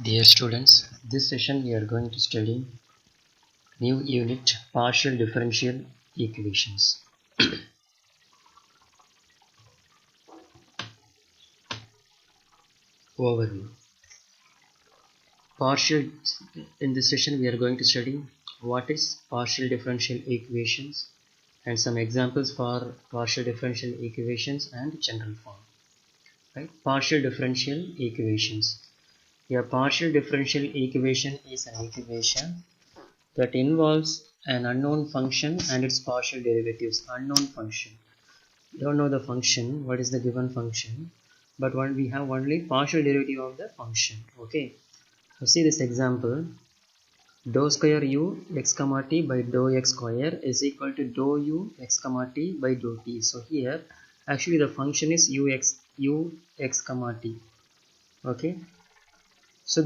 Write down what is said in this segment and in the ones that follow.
Dear students, this session we are going to study new unit partial differential equations. Overview. Partial In this session we are going to study what is partial differential equations and some examples for partial differential equations and general form. Right? Partial differential equations. A partial differential equation is an equation that involves an unknown function and its partial derivatives. Unknown function. We don't know the function, what is the given function, but we have only partial derivative of the function. Okay, so see this example: dou square u x comma t by dou x square is equal to dou u x comma t by dou t. So here actually the function is ux comma t. Okay, so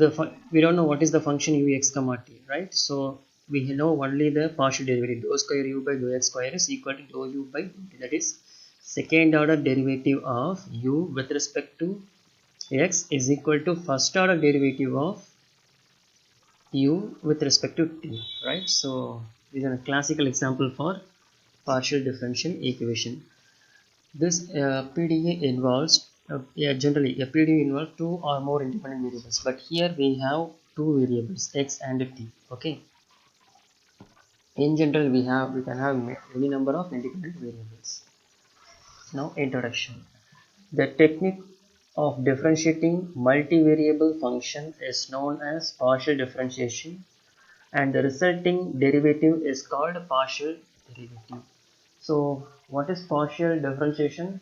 we don't know what is the function ux comma t, right? So we know only the partial derivative. Dou square u by dou x square is equal to dou u by dou t. That is second order derivative of u with respect to x is equal to first order derivative of u with respect to t, right? So this is a classical example for partial differential equation. This PDE involves generally a PDE involves two or more independent variables, but here we have two variables x and t. Okay, in general we can have any number of independent variables. Now introduction. The technique of differentiating multivariable function is known as partial differentiation, and the resulting derivative is called partial derivative. So what is partial differentiation?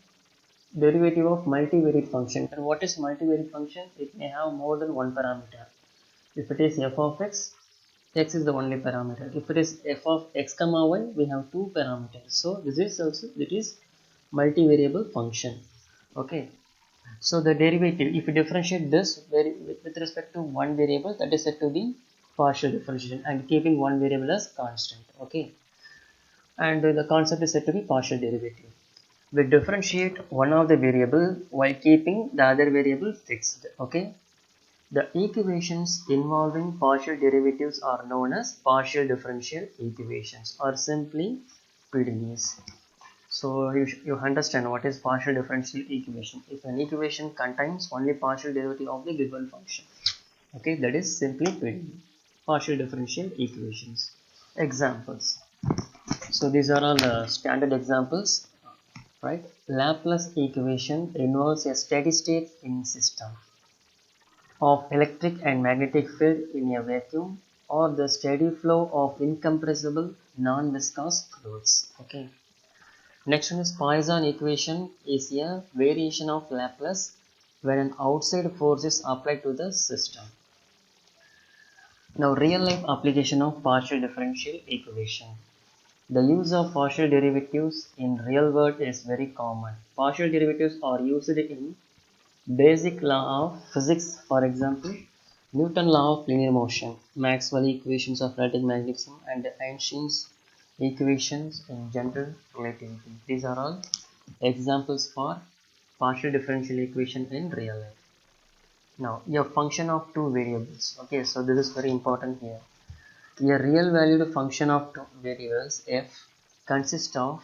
Derivative of multivariate function. And what is multivariate function? It may have more than one parameter. If it is f of x, x is the only parameter. If it is f of x comma y, we have two parameters. So this is also, it is multivariable function. Okay, so the derivative, if you differentiate this with respect to one variable, that is said to be partial differentiation, and keeping one variable as constant. Okay, and the concept is said to be partial derivative. We differentiate one of the variable while keeping the other variable fixed. Okay, the equations involving partial derivatives are known as partial differential equations, or simply PDEs. So you understand what is partial differential equation. If an equation contains only partial derivative of the given function, okay, that is simply PDE, partial differential equations. Examples. So these are all the standard examples, right? Laplace equation involves a steady state in system of electric and magnetic field in a vacuum, or the steady flow of incompressible non-viscous fluids. Okay. Next one is Poisson equation is a variation of Laplace when an outside force is applied to the system. Now real life application of partial differential equation. The use of partial derivatives in real world is very common. Partial derivatives are used in basic law of physics, for example, Newton law of linear motion, Maxwell equations of relative magnetism, and Einstein's equations in general relativity. These are all examples for partial differential equation in real life. Now, a function of two variables. Okay, so this is very important here. A real valued function of two variables f consists of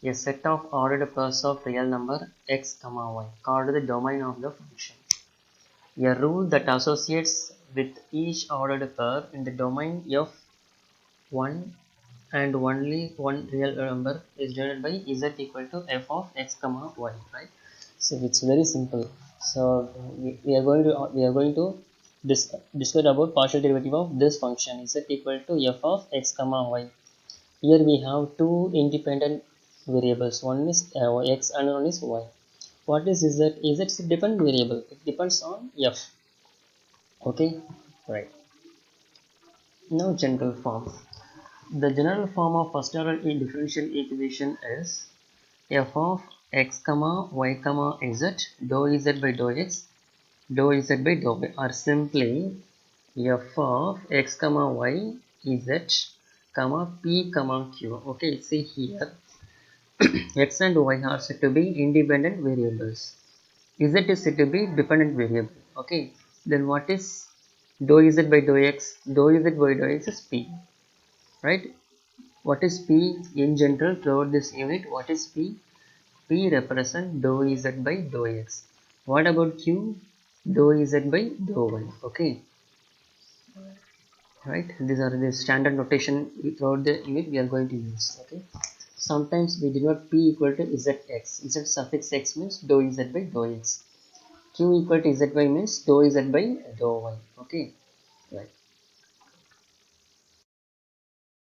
a set of ordered pairs of real number x comma y called the domain of the function. A rule that associates with each ordered pair in the domain f1 and only one real number is denoted by z equal to f of x comma y, right? So it's very simple. So we are going to discuss about partial derivative of this function z equal to f of x comma y. Here we have two independent variables. One is x and one is y. What is z? Z is a dependent variable. It depends on f. Okay, right. Now general form. The general form of first order differential equation is f of x comma y comma z dou z by dou z by dou y, or simply f of x comma y z comma p comma q. Okay, see here x and y are said to be independent variables. Z is said to be dependent variable. Okay, then what is Dou z by dou x, dou z by dou x is p, right? What is p in general throughout this unit? What is p? P represent dou z by dou x. What about q? Dou z by dou y. Okay, right? These are the standard notation throughout the unit we are going to use. Okay, sometimes we denote p equal to zx. Z suffix x means dou z by dou x. Q equal to zy means dou z by dou y. Okay,